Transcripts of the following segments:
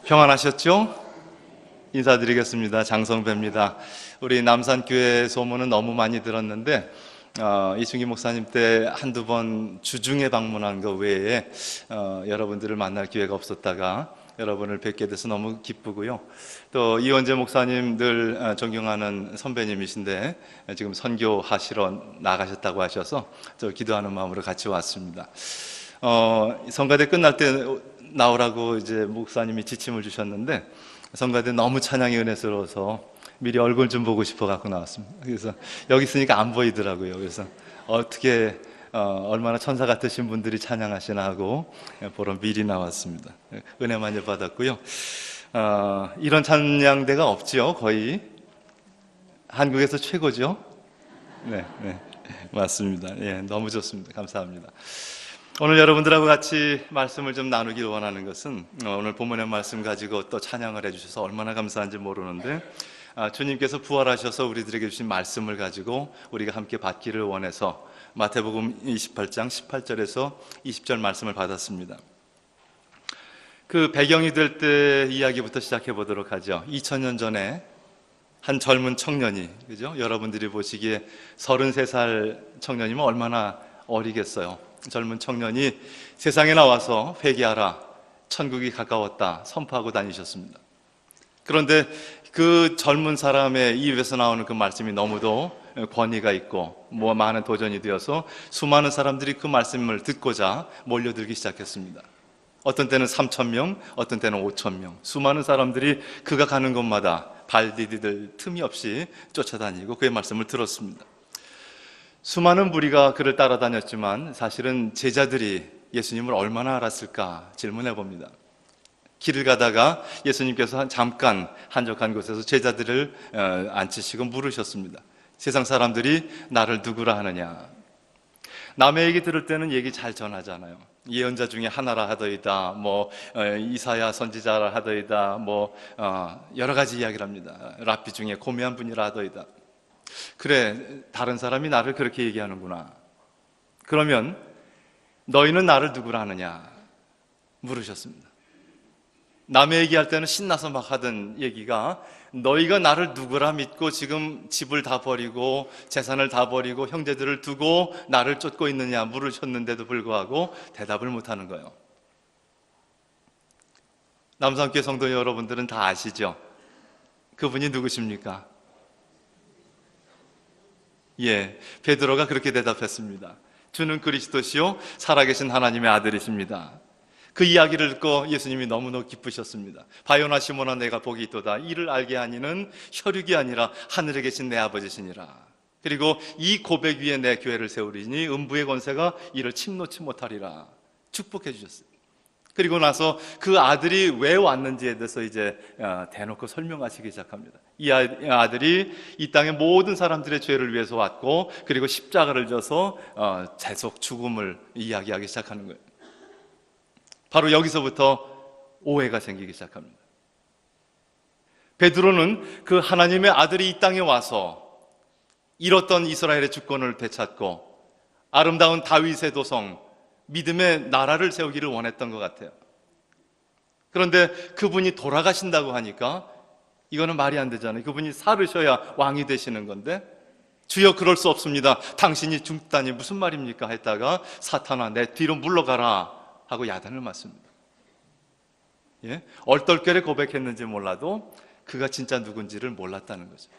평안하셨죠? 인사드리겠습니다. 장성배입니다. 우리 남산교회 소문은 너무 많이 들었는데 이충기 목사님 때 한두 번 주중에 방문한 것 외에 여러분들을 만날 기회가 없었다가 여러분을 뵙게 돼서 너무 기쁘고요. 또 이원재 목사님 늘 존경하는 선배님이신데 지금 선교하시러 나가셨다고 하셔서 저 기도하는 마음으로 같이 왔습니다. 성가대 끝날 때 나오라고 이제 목사님이 지침을 주셨는데 성가대 너무 찬양이 은혜스러워서 미리 얼굴 좀 보고 싶어 갖고 나왔습니다. 그래서 여기 있으니까 안 보이더라고요. 그래서 어떻게 얼마나 천사 같으신 분들이 찬양하시나 하고 보러 미리 나왔습니다. 은혜 많이 받았고요. 이런 찬양대가 없지요. 거의 한국에서 최고죠. 네, 맞습니다. 예, 너무 좋습니다. 감사합니다. 오늘 여러분들하고 같이 말씀을 좀 나누길 원하는 것은 오늘 본문의 말씀 가지고 또 찬양을 해주셔서 얼마나 감사한지 모르는데 주님께서 부활하셔서 우리들에게 주신 말씀을 가지고 우리가 함께 받기를 원해서 마태복음 28장 18절에서 20절 말씀을 받았습니다. 그 배경이 될 때 이야기부터 시작해 보도록 하죠. 2000년 전에 한 젊은 청년이, 그죠? 여러분들이 보시기에 33살 청년이면 얼마나 어리겠어요. 젊은 청년이 세상에 나와서 회개하라, 천국이 가까웠다 선포하고 다니셨습니다. 그런데 그 젊은 사람의 입에서 나오는 그 말씀이 너무도 권위가 있고 많은 도전이 되어서 수많은 사람들이 그 말씀을 듣고자 몰려들기 시작했습니다. 어떤 때는 3,000명, 어떤 때는 5,000명, 수많은 사람들이 그가 가는 곳마다 발 디딜 틈이 없이 쫓아다니고 그의 말씀을 들었습니다. 수많은 무리가 그를 따라다녔지만 사실은 제자들이 예수님을 얼마나 알았을까 질문해 봅니다. 길을 가다가 예수님께서 잠깐 한적한 곳에서 제자들을 앉히시고 물으셨습니다. 세상 사람들이 나를 누구라 하느냐? 남의 얘기 들을 때는 얘기 잘 전하잖아요. 예언자 중에 하나라 하더이다, 이사야 선지자라 하더이다, 여러 가지 이야기를 합니다. 랍비 중에 고매한 분이라 하더이다. 그래, 다른 사람이 나를 그렇게 얘기하는구나. 그러면 너희는 나를 누구라 하느냐 물으셨습니다. 남의 얘기할 때는 신나서 막 하던 얘기가 너희가 나를 누구라 믿고 지금 집을 다 버리고 재산을 다 버리고 형제들을 두고 나를 쫓고 있느냐 물으셨는데도 불구하고 대답을 못하는 거예요. 남산교회 성도 여러분들은 다 아시죠? 그분이 누구십니까? 예, 베드로가 그렇게 대답했습니다. 주는 그리스도시요 살아계신 하나님의 아들이십니다. 그 이야기를 듣고 예수님이 너무너무 기쁘셨습니다. 바요나 시몬아 내가 복이 있도다. 이를 알게 하니는 혈육이 아니라 하늘에 계신 내 아버지시니라. 그리고 이 고백 위에 내 교회를 세우리니 음부의 권세가 이를 침노치 못하리라. 축복해 주셨어요. 그리고 나서 그 아들이 왜 왔는지에 대해서 이제 대놓고 설명하시기 시작합니다. 이 아들이 이 땅의 모든 사람들의 죄를 위해서 왔고 그리고 십자가를 져서 재속 죽음을 이야기하기 시작하는 거예요. 바로 여기서부터 오해가 생기기 시작합니다. 베드로는 그 하나님의 아들이 이 땅에 와서 잃었던 이스라엘의 주권을 되찾고 아름다운 다윗의 도성 믿음의 나라를 세우기를 원했던 것 같아요. 그런데 그분이 돌아가신다고 하니까 이거는 말이 안 되잖아요. 그분이 살으셔야 왕이 되시는 건데 주여 그럴 수 없습니다. 당신이 죽다니 무슨 말입니까? 했다가 사탄아 내 뒤로 물러가라 하고 야단을 맞습니다. 예? 얼떨결에 고백했는지 몰라도 그가 진짜 누군지를 몰랐다는 거죠.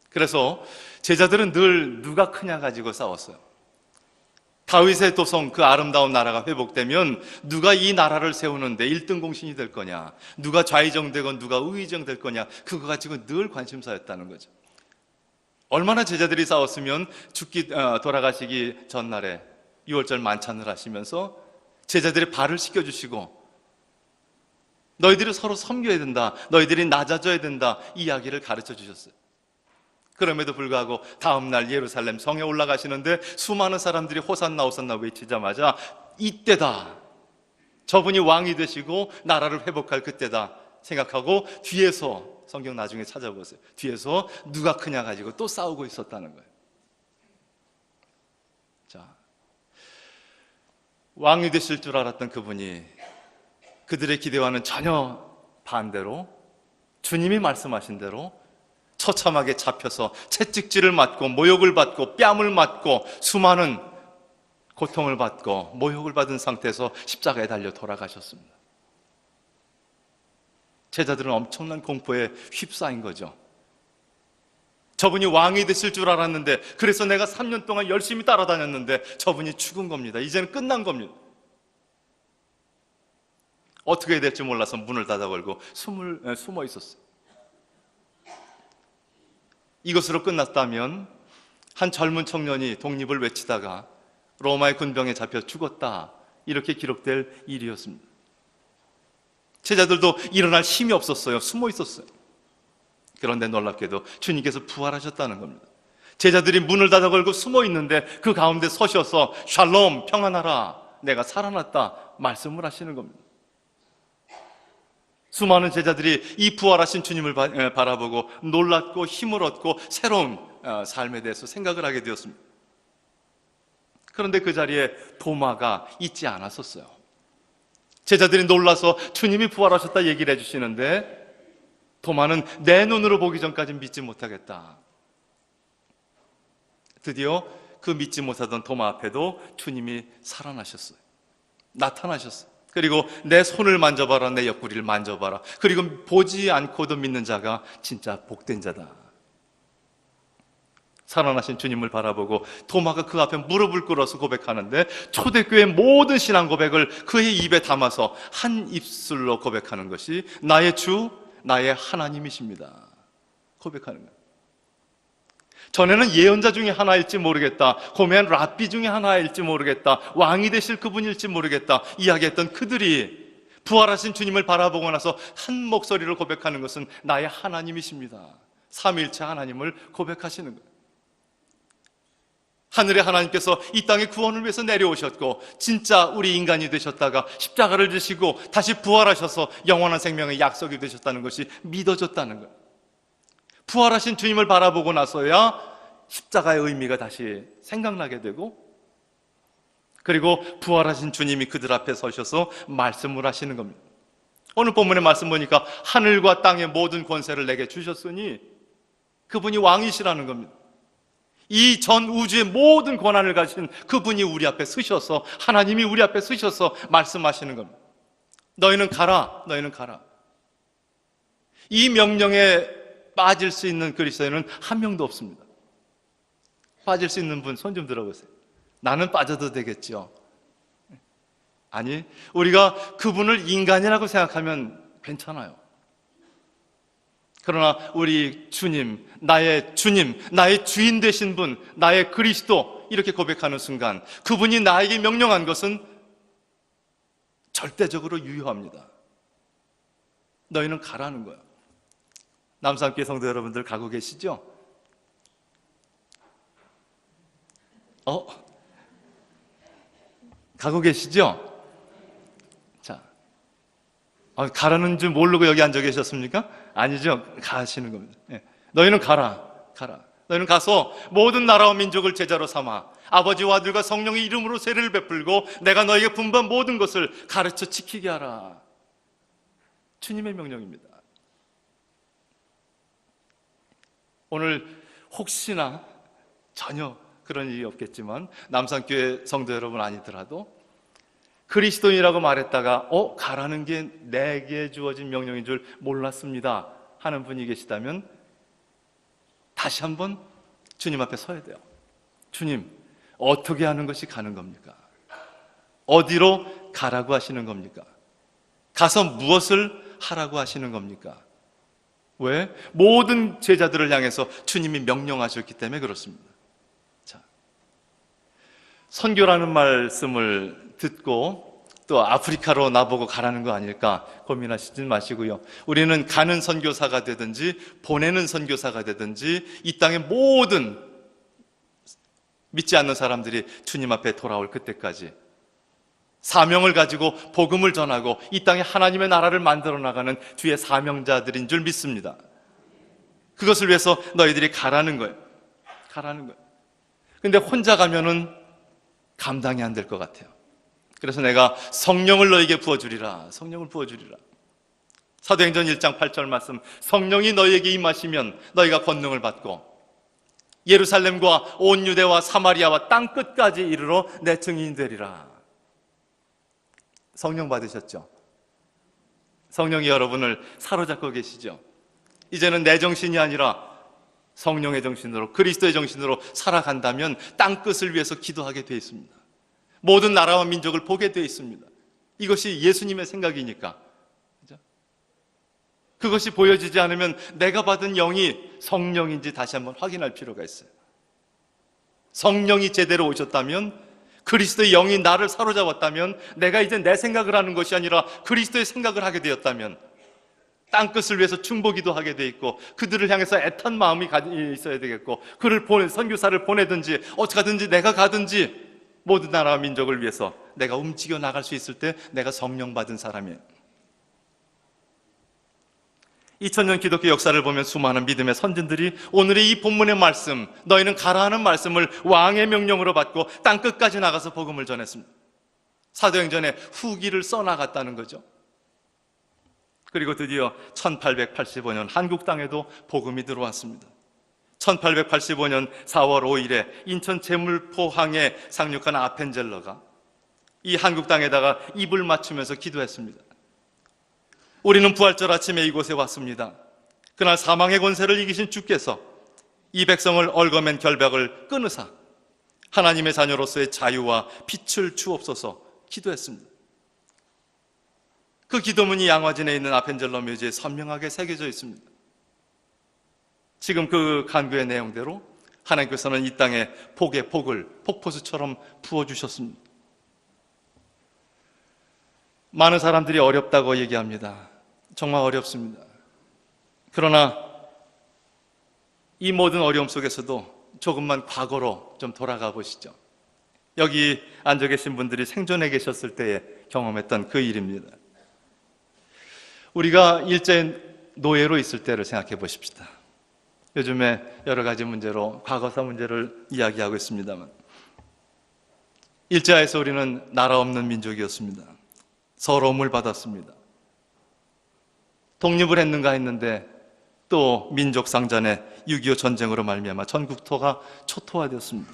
그래서 제자들은 늘 누가 크냐 가지고 싸웠어요. 다윗의 도성 그 아름다운 나라가 회복되면 누가 이 나라를 세우는데 1등 공신이 될 거냐, 누가 좌의정되건 누가 우의정될 거냐, 그거 가지고 늘 관심사였다는 거죠. 얼마나 제자들이 싸웠으면 돌아가시기 전날에 6월절 만찬을 하시면서 제자들의 발을 씻겨주시고 너희들이 서로 섬겨야 된다, 너희들이 낮아져야 된다 이 이야기를 가르쳐 주셨어요. 그럼에도 불구하고 다음날 예루살렘 성에 올라가시는데 수많은 사람들이 호산나 호산나 외치자마자 이때다, 저분이 왕이 되시고 나라를 회복할 그때다 생각하고 뒤에서, 성경 나중에 찾아보세요, 뒤에서 누가 크냐 가지고 또 싸우고 있었다는 거예요. 자, 왕이 되실 줄 알았던 그분이 그들의 기대와는 전혀 반대로 주님이 말씀하신 대로 처참하게 잡혀서 채찍질을 맞고 모욕을 받고 뺨을 맞고 수많은 고통을 받고 모욕을 받은 상태에서 십자가에 달려 돌아가셨습니다. 제자들은 엄청난 공포에 휩싸인 거죠. 저분이 왕이 되실 줄 알았는데, 그래서 내가 3년 동안 열심히 따라다녔는데 저분이 죽은 겁니다. 이제는 끝난 겁니다. 어떻게 해야 될지 몰라서 문을 닫아 걸고 숨어 있었어요. 이것으로 끝났다면 한 젊은 청년이 독립을 외치다가 로마의 군병에 잡혀 죽었다, 이렇게 기록될 일이었습니다. 제자들도 일어날 힘이 없었어요. 숨어 있었어요. 그런데 놀랍게도 주님께서 부활하셨다는 겁니다. 제자들이 문을 닫아 걸고 숨어 있는데 그 가운데 서셔서 샬롬, 평안하라, 내가 살아났다 말씀을 하시는 겁니다. 수많은 제자들이 이 부활하신 주님을 바라보고 놀랐고 힘을 얻고 새로운 삶에 대해서 생각을 하게 되었습니다. 그런데 그 자리에 도마가 있지 않았었어요. 제자들이 놀라서 주님이 부활하셨다 얘기를 해주시는데 도마는 내 눈으로 보기 전까지 믿지 못하겠다. 드디어 그 믿지 못하던 도마 앞에도 주님이 살아나셨어요. 나타나셨어요. 그리고 내 손을 만져봐라, 내 옆구리를 만져봐라. 그리고 보지 않고도 믿는 자가 진짜 복된 자다. 살아나신 주님을 바라보고 도마가 그 앞에 무릎을 꿇어서 고백하는데, 초대교회 모든 신앙 고백을 그의 입에 담아서 한 입술로 고백하는 것이 나의 주, 나의 하나님이십니다. 고백하는 거예요. 전에는 예언자 중에 하나일지 모르겠다, 고매한 랍비 중에 하나일지 모르겠다, 왕이 되실 그분일지 모르겠다 이야기했던 그들이 부활하신 주님을 바라보고 나서 한 목소리로 고백하는 것은 나의 하나님이십니다. 삼위일체 하나님을 고백하시는 거예요. 하늘의 하나님께서 이 땅에 구원을 위해서 내려오셨고 진짜 우리 인간이 되셨다가 십자가를 지시고 다시 부활하셔서 영원한 생명의 약속이 되셨다는 것이 믿어졌다는 거예요. 부활하신 주님을 바라보고 나서야 십자가의 의미가 다시 생각나게 되고, 그리고 부활하신 주님이 그들 앞에 서셔서 말씀을 하시는 겁니다. 오늘 본문의 말씀 보니까 하늘과 땅의 모든 권세를 내게 주셨으니 그분이 왕이시라는 겁니다. 이 전 우주의 모든 권한을 가진 그분이 우리 앞에 서셔서, 하나님이 우리 앞에 서셔서 말씀하시는 겁니다. 너희는 가라, 너희는 가라. 이 명령에 빠질 수 있는 그리스도인은 한 명도 없습니다. 빠질 수 있는 분 손 좀 들어보세요. 나는 빠져도 되겠죠. 아니, 우리가 그분을 인간이라고 생각하면 괜찮아요. 그러나 우리 주님, 나의 주인 되신 분, 나의 그리스도, 이렇게 고백하는 순간 그분이 나에게 명령한 것은 절대적으로 유효합니다. 너희는 가라는 거예요. 남산교회 성도 여러분들 가고 계시죠? 가고 계시죠? 자, 가라는 줄 모르고 여기 앉아 계셨습니까? 아니죠? 가시는 겁니다. 네. 너희는 가라. 너희는 가서 모든 나라와 민족을 제자로 삼아 아버지와 아들과 성령의 이름으로 세례를 베풀고 내가 너희에게 분부한 모든 것을 가르쳐 지키게 하라. 주님의 명령입니다. 오늘 혹시나 전혀 그런 일이 없겠지만 남산교회 성도 여러분 아니더라도 그리스도인이라고 말했다가 가라는 게 내게 주어진 명령인 줄 몰랐습니다 하는 분이 계시다면 다시 한번 주님 앞에 서야 돼요. 주님, 어떻게 하는 것이 가는 겁니까? 어디로 가라고 하시는 겁니까? 가서 무엇을 하라고 하시는 겁니까? 왜? 모든 제자들을 향해서 주님이 명령하셨기 때문에 그렇습니다. 자, 선교라는 말씀을 듣고 또 아프리카로 나보고 가라는 거 아닐까 고민하시지 마시고요. 우리는 가는 선교사가 되든지 보내는 선교사가 되든지 이 땅의 모든 믿지 않는 사람들이 주님 앞에 돌아올 그때까지 사명을 가지고 복음을 전하고 이 땅에 하나님의 나라를 만들어 나가는 주의 사명자들인 줄 믿습니다. 그것을 위해서 너희들이 가라는 거예요. 가라는 거예요. 근데 혼자 가면은 감당이 안 될 것 같아요. 그래서 내가 성령을 너에게 부어주리라. 성령을 부어주리라. 사도행전 1장 8절 말씀, 성령이 너희에게 임하시면 너희가 권능을 받고 예루살렘과 온 유대와 사마리아와 땅 끝까지 이르러 내 증인이 되리라. 성령 받으셨죠? 성령이 여러분을 사로잡고 계시죠? 이제는 내 정신이 아니라 성령의 정신으로, 그리스도의 정신으로 살아간다면 땅 끝을 위해서 기도하게 되어 있습니다. 모든 나라와 민족을 보게 되어 있습니다. 이것이 예수님의 생각이니까. 그것이 보여지지 않으면 내가 받은 영이 성령인지 다시 한번 확인할 필요가 있어요. 성령이 제대로 오셨다면, 그리스도의 영이 나를 사로잡았다면, 내가 이제 내 생각을 하는 것이 아니라 그리스도의 생각을 하게 되었다면 땅끝을 위해서 중보기도 하게 돼 있고, 그들을 향해서 애탄 마음이 있어야 되겠고, 선교사를 보내든지 어떻게 하든지 내가 가든지 모든 나라와 민족을 위해서 내가 움직여 나갈 수 있을 때 내가 성령 받은 사람이에요. 2000년 기독교 역사를 보면 수많은 믿음의 선진들이 오늘의 이 본문의 말씀, 너희는 가라 하는 말씀을 왕의 명령으로 받고 땅끝까지 나가서 복음을 전했습니다. 사도행전에 후기를 써나갔다는 거죠. 그리고 드디어 1885년 한국 땅에도 복음이 들어왔습니다. 1885년 4월 5일에 인천 제물포항에 상륙한 아펜젤러가 이 한국 땅에다가 입을 맞추면서 기도했습니다. 우리는 부활절 아침에 이곳에 왔습니다. 그날 사망의 권세를 이기신 주께서 이 백성을 얽어맨 결박을 끊으사 하나님의 자녀로서의 자유와 빛을 주옵소서 기도했습니다. 그 기도문이 양화진에 있는 아펜젤러 묘지에 선명하게 새겨져 있습니다. 지금 그 간구의 내용대로 하나님께서는 이 땅에 복의 복을 폭포수처럼 부어주셨습니다. 많은 사람들이 어렵다고 얘기합니다. 정말 어렵습니다. 그러나 이 모든 어려움 속에서도 조금만 과거로 좀 돌아가 보시죠. 여기 앉아 계신 분들이 생존해 계셨을 때에 경험했던 그 일입니다. 우리가 일제 노예로 있을 때를 생각해 보십시다. 요즘에 여러 가지 문제로 과거사 문제를 이야기하고 있습니다만, 일제하에서 우리는 나라 없는 민족이었습니다. 서러움을 받았습니다. 독립을 했는가 했는데 또 민족 상전의 6.25 전쟁으로 말미암아 전국토가 초토화되었습니다.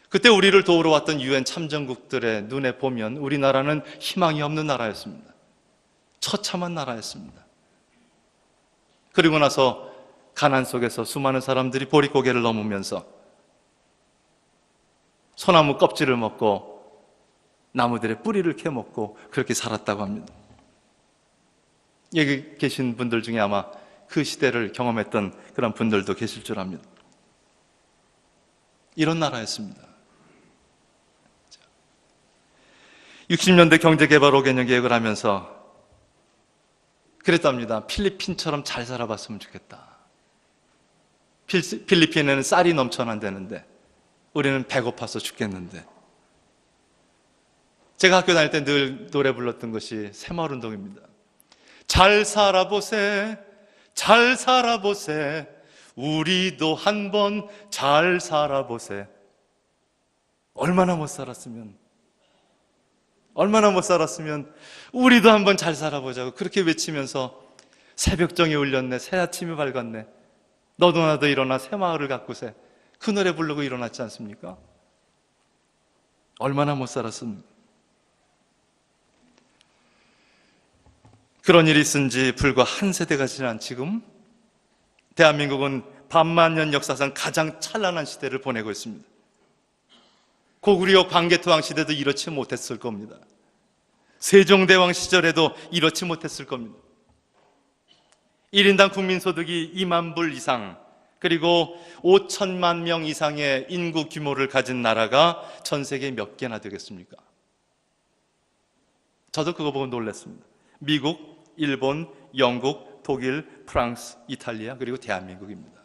그때 우리를 도우러 왔던 유엔 참전국들의 눈에 보면 우리나라는 희망이 없는 나라였습니다. 처참한 나라였습니다. 그리고 나서 가난 속에서 수많은 사람들이 보릿고개를 넘으면서 소나무 껍질을 먹고 나무들의 뿌리를 캐먹고 그렇게 살았다고 합니다. 여기 계신 분들 중에 아마 그 시대를 경험했던 그런 분들도 계실 줄 압니다. 이런 나라였습니다. 60년대 경제개발 5개년 계획을 하면서 그랬답니다. 필리핀처럼 잘 살아봤으면 좋겠다. 필리핀에는 쌀이 넘쳐난다는데 우리는 배고파서 죽겠는데. 제가 학교 다닐 때 늘 노래 불렀던 것이 새마을운동입니다. 잘 살아보세, 잘 살아보세, 우리도 한번 잘 살아보세. 얼마나 못 살았으면 우리도 한번 잘 살아보자고 그렇게 외치면서 새벽정이 울렸네, 새아침이 밝았네, 너도 나도 일어나 새마을을 가꾸세, 그 노래 부르고 일어났지 않습니까? 얼마나 못 살았습니까? 그런 일이 있은 지 불과 한 세대가 지난 지금 대한민국은 반만년 역사상 가장 찬란한 시대를 보내고 있습니다. 고구려 광개토왕 시대도 이렇지 못했을 겁니다. 세종대왕 시절에도 이렇지 못했을 겁니다. 1인당 국민소득이 2만 불 이상, 그리고 5천만 명 이상의 인구 규모를 가진 나라가 전 세계에 몇 개나 되겠습니까? 저도 그거 보고 놀랐습니다. 미국, 일본, 영국, 독일, 프랑스, 이탈리아, 그리고 대한민국입니다.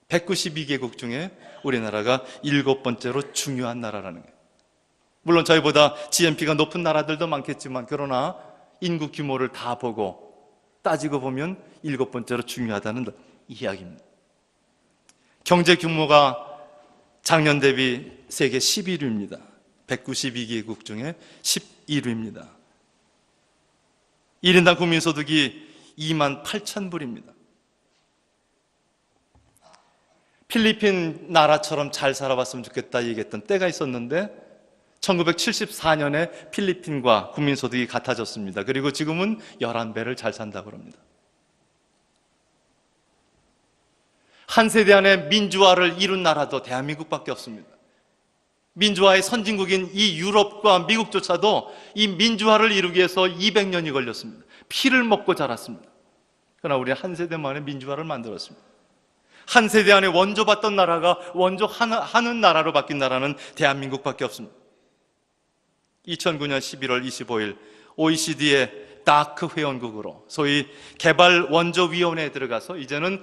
192개국 중에 우리나라가 7번째로 중요한 나라라는 거예요. 물론 저희보다 GNP가 높은 나라들도 많겠지만, 그러나 인구 규모를 다 보고 따지고 보면 7번째로 중요하다는 이야기입니다. 경제 규모가 작년 대비 세계 11위입니다. 192개국 중에 11위입니다. 1인당 국민소득이 28,000불입니다. 필리핀 나라처럼 잘 살아봤으면 좋겠다 얘기했던 때가 있었는데 1974년에 필리핀과 국민소득이 같아졌습니다. 그리고 지금은 11배를 잘 산다고 합니다. 한 세대 안에 민주화를 이룬 나라도 대한민국밖에 없습니다. 민주화의 선진국인 이 유럽과 미국조차도 이 민주화를 이루기 위해서 200년이 걸렸습니다. 피를 먹고 자랐습니다. 그러나 우리는 한 세대 만에 민주화를 만들었습니다. 한 세대 안에 원조받던 나라가 원조하는 나라로 바뀐 나라는 대한민국밖에 없습니다. 2009년 11월 25일 OECD의 다크 회원국으로 소위 개발원조위원회에 들어가서 이제는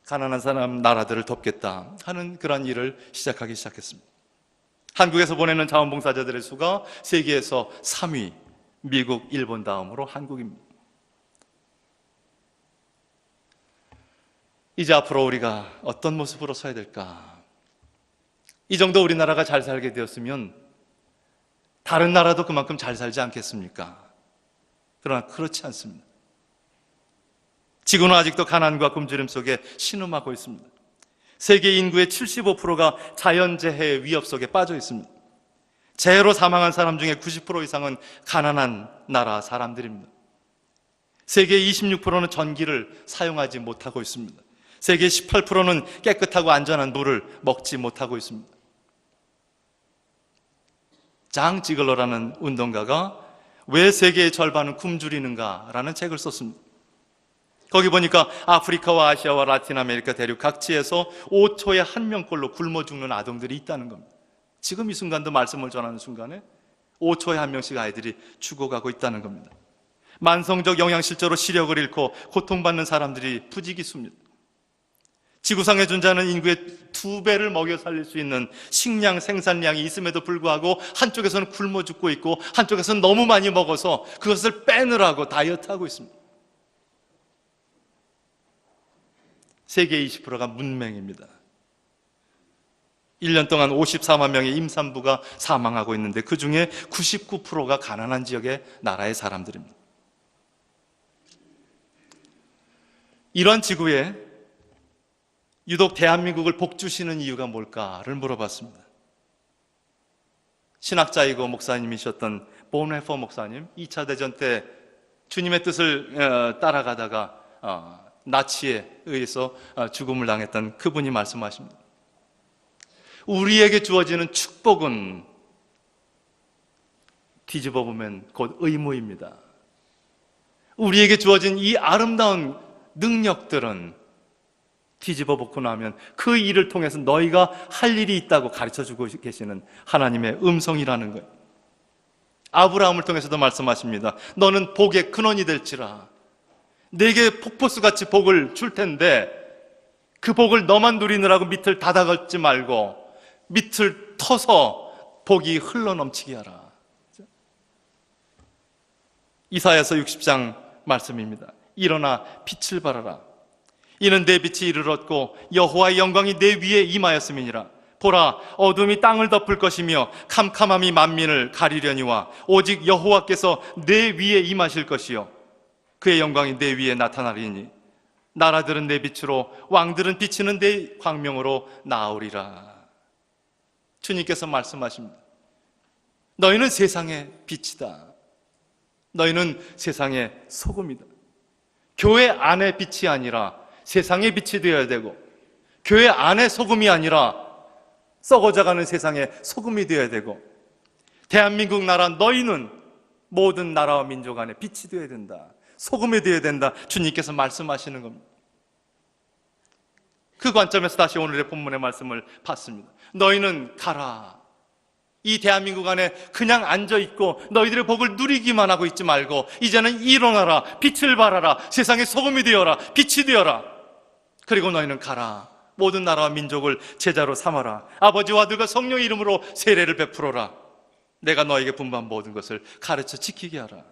가난한 사람 나라들을 돕겠다 하는 그런 일을 시작하기 시작했습니다. 한국에서 보내는 자원봉사자들의 수가 세계에서 3위, 미국, 일본 다음으로 한국입니다. 이제 앞으로 우리가 어떤 모습으로 서야 될까? 이 정도 우리나라가 잘 살게 되었으면 다른 나라도 그만큼 잘 살지 않겠습니까? 그러나 그렇지 않습니다. 지구는 아직도 가난과 굶주림 속에 신음하고 있습니다. 세계 인구의 75%가 자연재해의 위협 속에 빠져 있습니다. 재해로 사망한 사람 중에 90% 이상은 가난한 나라 사람들입니다. 세계 26%는 전기를 사용하지 못하고 있습니다. 세계 18%는 깨끗하고 안전한 물을 먹지 못하고 있습니다. 장 지글러라는 운동가가 왜 세계의 절반은 굶주리는가 라는 책을 썼습니다. 거기 보니까 아프리카와 아시아와 라틴 아메리카 대륙 각지에서 5초에 한 명꼴로 굶어 죽는 아동들이 있다는 겁니다. 지금 이 순간도 말씀을 전하는 순간에 5초에 한 명씩 아이들이 죽어가고 있다는 겁니다. 만성적 영양실조로 시력을 잃고 고통받는 사람들이 부지기수입니다. 지구상에 존재하는 인구의 2배를 먹여 살릴 수 있는 식량 생산량이 있음에도 불구하고 한쪽에서는 굶어 죽고 있고 한쪽에서는 너무 많이 먹어서 그것을 빼느라고 다이어트하고 있습니다. 세계 20%가 문맹입니다. 1년 동안 54만 명의 임산부가 사망하고 있는데 그 중에 99%가 가난한 지역의 나라의 사람들입니다. 이런 지구에 유독 대한민국을 복주시는 이유가 뭘까를 물어봤습니다. 신학자이고 목사님이셨던 본회퍼 목사님, 2차 대전 때 주님의 뜻을 따라가다가 나치에 의해서 죽음을 당했던 그분이 말씀하십니다. 우리에게 주어지는 축복은 뒤집어 보면 곧 의무입니다. 우리에게 주어진 이 아름다운 능력들은 뒤집어 보고 나면 그 일을 통해서 너희가 할 일이 있다고 가르쳐주고 계시는 하나님의 음성이라는 거예요. 아브라함을 통해서도 말씀하십니다. 너는 복의 근원이 될지라. 내게 폭포수같이 복을 줄 텐데 그 복을 너만 누리느라고 밑을 닫아걸지 말고 밑을 터서 복이 흘러넘치게 하라. 이사야서 60장 말씀입니다. 일어나 빛을 발하라. 이는 내 빛이 이를 얻고 여호와의 영광이 내 위에 임하였음이니라. 보라, 어둠이 땅을 덮을 것이며 캄캄함이 만민을 가리려니와 오직 여호와께서 내 위에 임하실 것이요 그의 영광이 내 위에 나타나리니 나라들은 내 빛으로 왕들은 비치는 내 광명으로 나오리라. 주님께서 말씀하십니다. 너희는 세상의 빛이다. 너희는 세상의 소금이다. 교회 안의 빛이 아니라 세상의 빛이 되어야 되고 교회 안의 소금이 아니라 썩어져가는 세상의 소금이 되어야 되고 대한민국 나라 너희는 모든 나라와 민족 안에 빛이 되어야 된다. 소금이 되어야 된다. 주님께서 말씀하시는 겁니다. 그 관점에서 다시 오늘의 본문의 말씀을 봤습니다. 너희는 가라. 이 대한민국 안에 그냥 앉아있고 너희들의 복을 누리기만 하고 있지 말고 이제는 일어나라. 빛을 발하라. 세상의 소금이 되어라. 빛이 되어라. 그리고 너희는 가라. 모든 나라와 민족을 제자로 삼아라. 아버지와 아들과 성령의 이름으로 세례를 베풀어라. 내가 너에게 분부한 모든 것을 가르쳐 지키게 하라.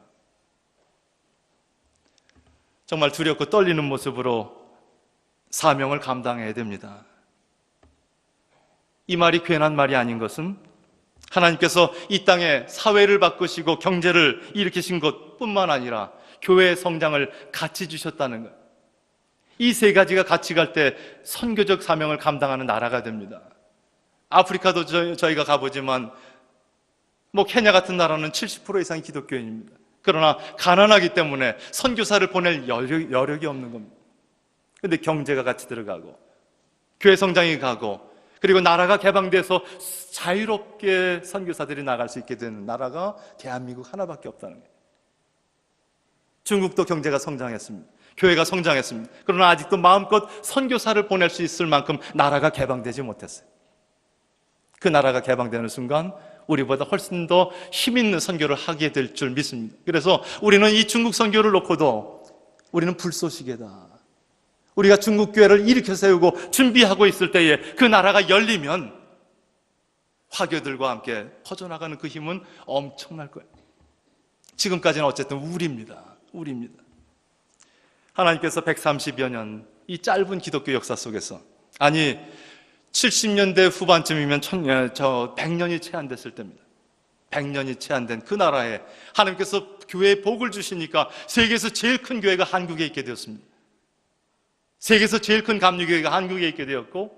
정말 두렵고 떨리는 모습으로 사명을 감당해야 됩니다. 이 말이 괜한 말이 아닌 것은 하나님께서 이 땅에 사회를 바꾸시고 경제를 일으키신 것뿐만 아니라 교회의 성장을 같이 주셨다는 거예요. 이 세 가지가 같이 갈 때 선교적 사명을 감당하는 나라가 됩니다. 아프리카도 저희가 가보지만 케냐 같은 나라는 70% 이상이 기독교인입니다. 그러나 가난하기 때문에 선교사를 보낼 여력이 없는 겁니다. 그런데 경제가 같이 들어가고 교회 성장이 가고 그리고 나라가 개방돼서 자유롭게 선교사들이 나갈 수 있게 되는 나라가 대한민국 하나밖에 없다는 거예요. 중국도 경제가 성장했습니다. 교회가 성장했습니다. 그러나 아직도 마음껏 선교사를 보낼 수 있을 만큼 나라가 개방되지 못했어요. 그 나라가 개방되는 순간 우리보다 훨씬 더 힘있는 선교를 하게 될 줄 믿습니다. 그래서 우리는 이 중국 선교를 놓고도 우리는 불쏘시개다. 우리가 중국 교회를 일으켜 세우고 준비하고 있을 때에 그 나라가 열리면 화교들과 함께 퍼져나가는 그 힘은 엄청날 거예요. 지금까지는 어쨌든 우리입니다. 하나님께서 130여 년 이 짧은 기독교 역사 속에서, 아니 70년대 후반쯤이면 100년이 채 안 됐을 때입니다. 100년이 채 안 된 그 나라에 하나님께서 교회에 복을 주시니까 세계에서 제일 큰 교회가 한국에 있게 되었습니다. 세계에서 제일 큰 감리교회가 한국에 있게 되었고,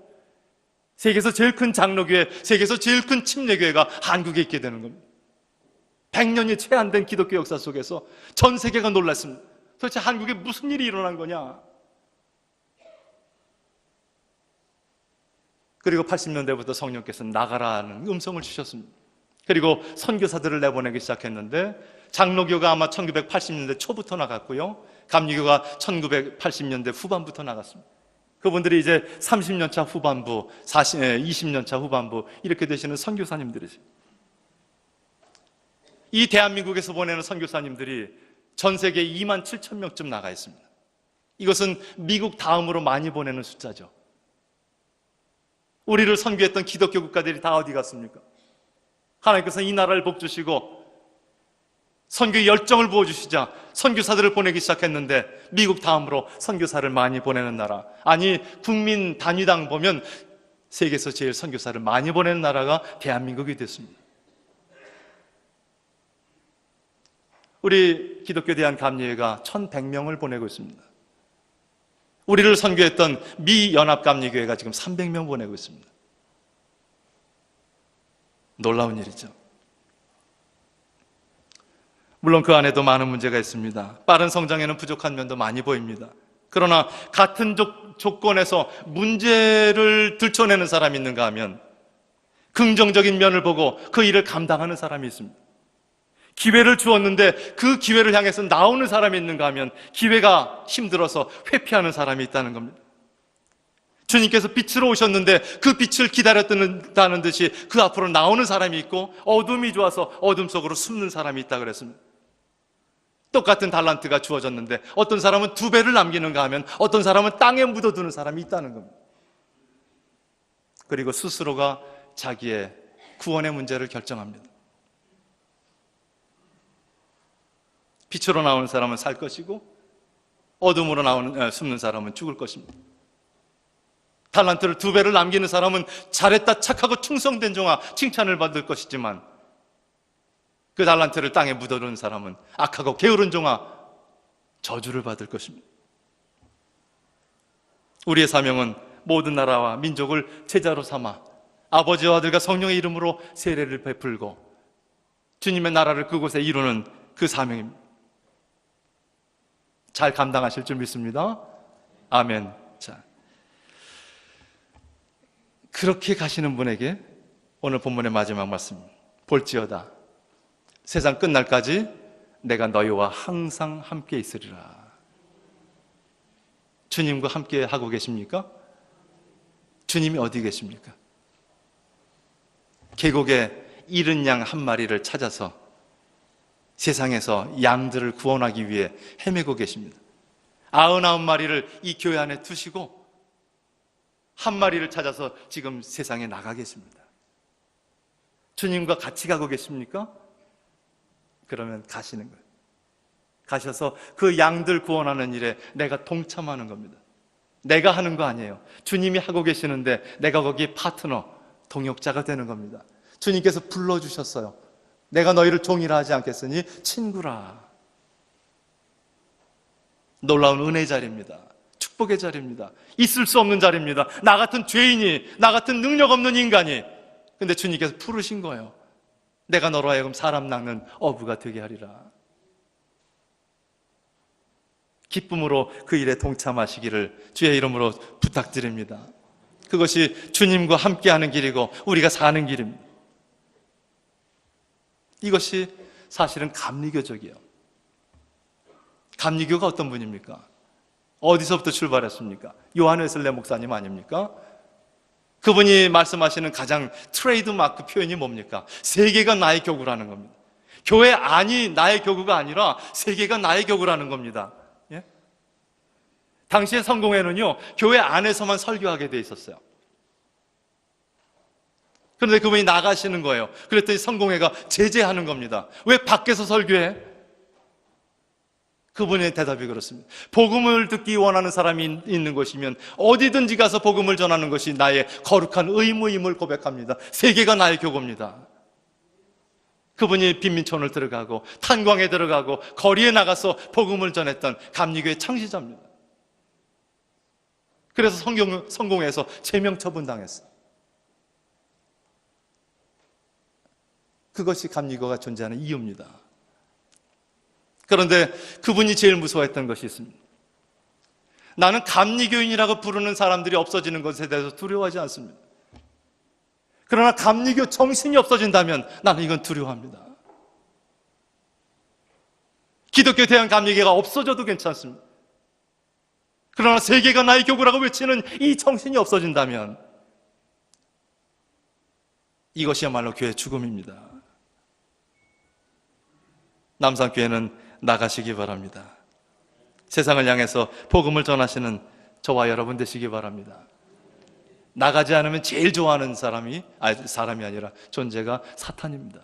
세계에서 제일 큰 장로교회, 세계에서 제일 큰 침례교회가 한국에 있게 되는 겁니다. 100년이 채 안 된 기독교 역사 속에서 전 세계가 놀랐습니다. 도대체 한국에 무슨 일이 일어난 거냐? 그리고 80년대부터 성령께서 나가라는 음성을 주셨습니다. 그리고 선교사들을 내보내기 시작했는데, 장로교가 아마 1980년대 초부터 나갔고요, 감리교가 1980년대 후반부터 나갔습니다. 그분들이 이제 30년 차 후반부, 20년 차 후반부 이렇게 되시는 선교사님들이죠. 이 대한민국에서 보내는 선교사님들이 전 세계 2만 7천 명쯤 나가 있습니다. 이것은 미국 다음으로 많이 보내는 숫자죠. 우리를 선교했던 기독교 국가들이 다 어디 갔습니까? 하나님께서 이 나라를 복주시고 선교의 열정을 부어주시자 선교사들을 보내기 시작했는데, 미국 다음으로 선교사를 많이 보내는 나라, 아니 국민 단위당 보면 세계에서 제일 선교사를 많이 보내는 나라가 대한민국이 됐습니다. 우리 기독교 대한감리회가 1100명을 보내고 있습니다. 우리를 선교했던 미연합감리교회가 지금 300명 보내고 있습니다. 놀라운 일이죠. 물론 그 안에도 많은 문제가 있습니다. 빠른 성장에는 부족한 면도 많이 보입니다. 그러나 같은 조건에서 문제를 들춰내는 사람이 있는가 하면 긍정적인 면을 보고 그 일을 감당하는 사람이 있습니다. 기회를 주었는데 그 기회를 향해서 나오는 사람이 있는가 하면 기회가 힘들어서 회피하는 사람이 있다는 겁니다. 주님께서 빛으로 오셨는데 그 빛을 기다렸다는 듯이 그 앞으로 나오는 사람이 있고, 어둠이 좋아서 어둠 속으로 숨는 사람이 있다 그랬습니다. 똑같은 달란트가 주어졌는데 어떤 사람은 2배를 남기는가 하면 어떤 사람은 땅에 묻어두는 사람이 있다는 겁니다. 그리고 스스로가 자기의 구원의 문제를 결정합니다. 빛으로 나오는 사람은 살 것이고 어둠으로 숨는 사람은 죽을 것입니다. 달란트를 2배를 남기는 사람은 잘했다, 착하고 충성된 종아, 칭찬을 받을 것이지만, 그 달란트를 땅에 묻어두는 사람은 악하고 게으른 종아, 저주를 받을 것입니다. 우리의 사명은 모든 나라와 민족을 제자로 삼아 아버지와 아들과 성령의 이름으로 세례를 베풀고 주님의 나라를 그곳에 이루는 그 사명입니다. 잘 감당하실 줄 믿습니다. 아멘. 자, 그렇게 가시는 분에게 오늘 본문의 마지막 말씀, 볼지어다 세상 끝날까지 내가 너희와 항상 함께 있으리라. 주님과 함께 하고 계십니까? 주님이 어디 계십니까? 계곡에 잃은 양 한 마리를 찾아서 세상에서 양들을 구원하기 위해 헤매고 계십니다. 99마리를 이 교회 안에 두시고 한 마리를 찾아서 지금 세상에 나가 계십니다. 주님과 같이 가고 계십니까? 그러면 가시는 거예요. 가셔서 그 양들 구원하는 일에 내가 동참하는 겁니다. 내가 하는 거 아니에요. 주님이 하고 계시는데 내가 거기 파트너, 동역자가 되는 겁니다. 주님께서 불러주셨어요. 내가 너희를 종이라 하지 않겠으니 친구라. 놀라운 은혜의 자리입니다. 축복의 자리입니다. 있을 수 없는 자리입니다. 나 같은 죄인이, 나 같은 능력 없는 인간이, 근데 주님께서 부르신 거예요. 내가 너로 하여금 사람 낚는 어부가 되게 하리라. 기쁨으로 그 일에 동참하시기를 주의 이름으로 부탁드립니다. 그것이 주님과 함께하는 길이고 우리가 사는 길입니다. 이것이 사실은 감리교적이에요. 감리교가 어떤 분입니까? 어디서부터 출발했습니까? 요한 웨슬레 목사님 아닙니까? 그분이 말씀하시는 가장 트레이드마크 표현이 뭡니까? 세계가 나의 교구라는 겁니다. 교회 안이 나의 교구가 아니라 세계가 나의 교구라는 겁니다. 예? 당시의 성공회는요, 교회 안에서만 설교하게 돼 있었어요. 그런데 그분이 나가시는 거예요. 그랬더니 성공회가 제재하는 겁니다. 왜 밖에서 설교해? 그분의 대답이 그렇습니다. 복음을 듣기 원하는 사람이 있는 것이면 어디든지 가서 복음을 전하는 것이 나의 거룩한 의무임을 고백합니다. 세계가 나의 교구입니다. 그분이 빈민촌을 들어가고 탄광에 들어가고 거리에 나가서 복음을 전했던 감리교의 창시자입니다. 그래서 성공회에서 제명 처분당했어요. 그것이 감리교가 존재하는 이유입니다. 그런데 그분이 제일 무서워했던 것이 있습니다. 나는 감리교인이라고 부르는 사람들이 없어지는 것에 대해서 두려워하지 않습니다. 그러나 감리교 정신이 없어진다면 나는 이건 두려워합니다. 기독교 대한 감리교가 없어져도 괜찮습니다. 그러나 세계가 나의 교구라고 외치는 이 정신이 없어진다면 이것이야말로 교회의 죽음입니다. 남산교회는 나가시기 바랍니다. 세상을 향해서 복음을 전하시는 저와 여러분 되시기 바랍니다. 나가지 않으면 제일 좋아하는 사람이 아니라 존재가 사탄입니다.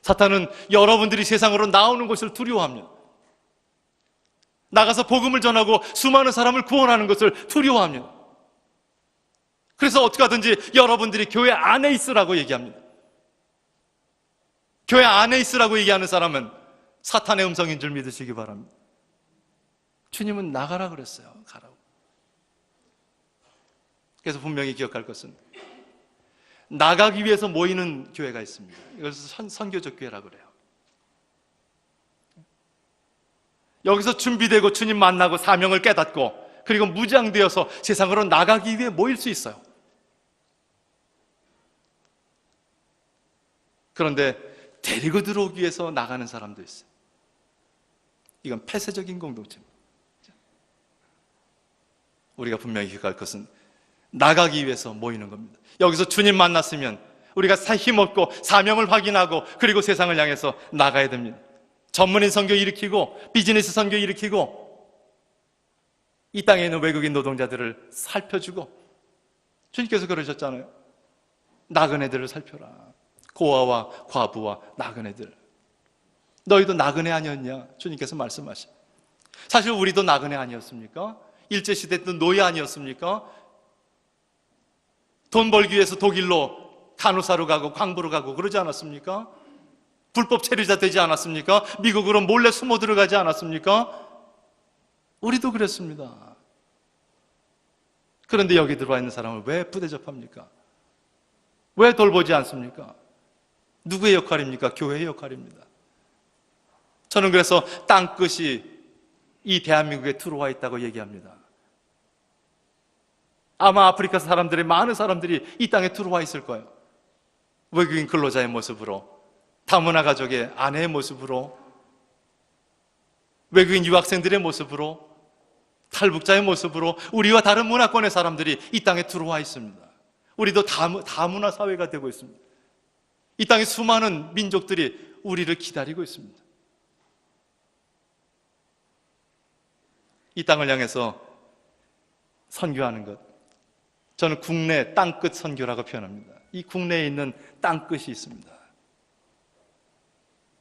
사탄은 여러분들이 세상으로 나오는 것을 두려워합니다. 나가서 복음을 전하고 수많은 사람을 구원하는 것을 두려워합니다. 그래서 어떻게 하든지 여러분들이 교회 안에 있으라고 얘기합니다. 교회 안에 있으라고 얘기하는 사람은 사탄의 음성인 줄 믿으시기 바랍니다. 주님은 나가라 그랬어요. 가라고. 그래서 분명히 기억할 것은 나가기 위해서 모이는 교회가 있습니다. 이것을 선교적 교회라고 그래요. 여기서 준비되고 주님 만나고 사명을 깨닫고 그리고 무장되어서 세상으로 나가기 위해 모일 수 있어요. 그런데 데리고 들어오기 위해서 나가는 사람도 있어요. 이건 폐쇄적인 공동체입니다. 우리가 분명히 기억할 것은 나가기 위해서 모이는 겁니다. 여기서 주님 만났으면 우리가 힘없고 사명을 확인하고 그리고 세상을 향해서 나가야 됩니다. 전문인 선교 일으키고 비즈니스 선교 일으키고 이 땅에 있는 외국인 노동자들을 살펴주고 주님께서 그러셨잖아요. 나그네들을 살펴라. 고아와 과부와 나그네들. 너희도 나그네 아니었냐? 주님께서 말씀하시. 사실 우리도 나그네 아니었습니까? 일제시대 때 노예 아니었습니까? 돈 벌기 위해서 독일로 간호사로 가고 광부로 가고 그러지 않았습니까? 불법 체류자 되지 않았습니까? 미국으로 몰래 숨어 들어가지 않았습니까? 우리도 그랬습니다. 그런데 여기 들어와 있는 사람을 왜 부대접합니까? 왜 돌보지 않습니까? 누구의 역할입니까? 교회의 역할입니다. 저는 그래서 땅끝이 이 대한민국에 들어와 있다고 얘기합니다. 아마 아프리카 사람들의 많은 사람들이 이 땅에 들어와 있을 거예요. 외국인 근로자의 모습으로, 다문화 가족의 아내의 모습으로, 외국인 유학생들의 모습으로, 탈북자의 모습으로 우리와 다른 문화권의 사람들이 이 땅에 들어와 있습니다. 우리도 다문화 사회가 되고 있습니다. 이 땅에 수많은 민족들이 우리를 기다리고 있습니다. 이 땅을 향해서 선교하는 것, 저는 국내 땅끝 선교라고 표현합니다. 이 국내에 있는 땅끝이 있습니다.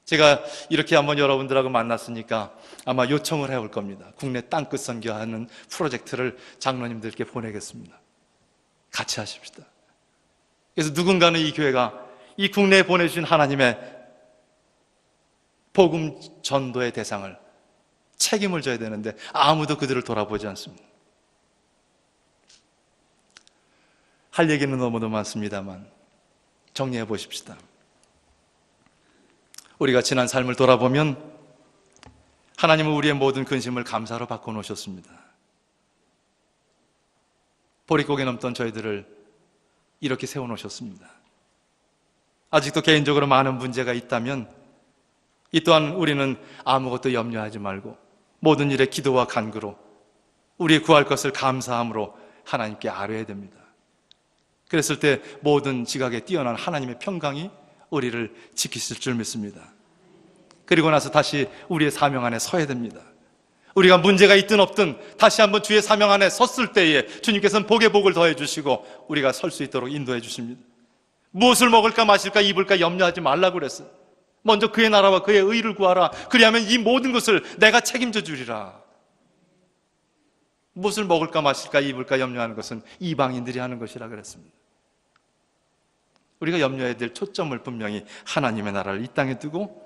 제가 이렇게 한번 여러분들하고 만났으니까 아마 요청을 해올 겁니다. 국내 땅끝 선교하는 프로젝트를 장로님들께 보내겠습니다. 같이 하십시다. 그래서 누군가는 이 교회가 이 국내에 보내주신 하나님의 복음 전도의 대상을 책임을 져야 되는데 아무도 그들을 돌아보지 않습니다. 할 얘기는 너무도 많습니다만 정리해 보십시다. 우리가 지난 삶을 돌아보면 하나님은 우리의 모든 근심을 감사로 바꿔놓으셨습니다. 보릿고개 넘던 저희들을 이렇게 세워놓으셨습니다. 아직도 개인적으로 많은 문제가 있다면 이 또한 우리는 아무것도 염려하지 말고 모든 일에 기도와 간구로 우리의 구할 것을 감사함으로 하나님께 아뢰야 됩니다. 그랬을 때 모든 지각에 뛰어난 하나님의 평강이 우리를 지키실 줄 믿습니다. 그리고 나서 다시 우리의 사명 안에 서야 됩니다. 우리가 문제가 있든 없든 다시 한번 주의 사명 안에 섰을 때에 주님께서는 복에 복을 더해 주시고 우리가 설 수 있도록 인도해 주십니다. 무엇을 먹을까 마실까 입을까 염려하지 말라고 그랬어요. 먼저 그의 나라와 그의 의를 구하라. 그리하면 이 모든 것을 내가 책임져 주리라. 무엇을 먹을까 마실까 입을까 염려하는 것은 이방인들이 하는 것이라 그랬습니다. 우리가 염려해야 될 초점을 분명히 하나님의 나라를 이 땅에 두고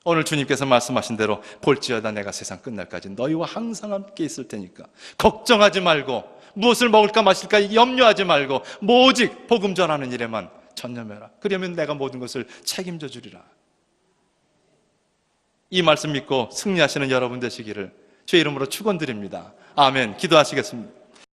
오늘 주님께서 말씀하신 대로 볼지어다 내가 세상 끝날까지 너희와 항상 함께 있을 테니까 걱정하지 말고 무엇을 먹을까 마실까 염려하지 말고 오직 복음 전하는 일에만 전념해라. 그러면 내가 모든 것을 책임져 주리라. 이 말씀 믿고 승리하시는 여러분 되시기를 주의 이름으로 축원드립니다. 아멘. 기도하시겠습니다.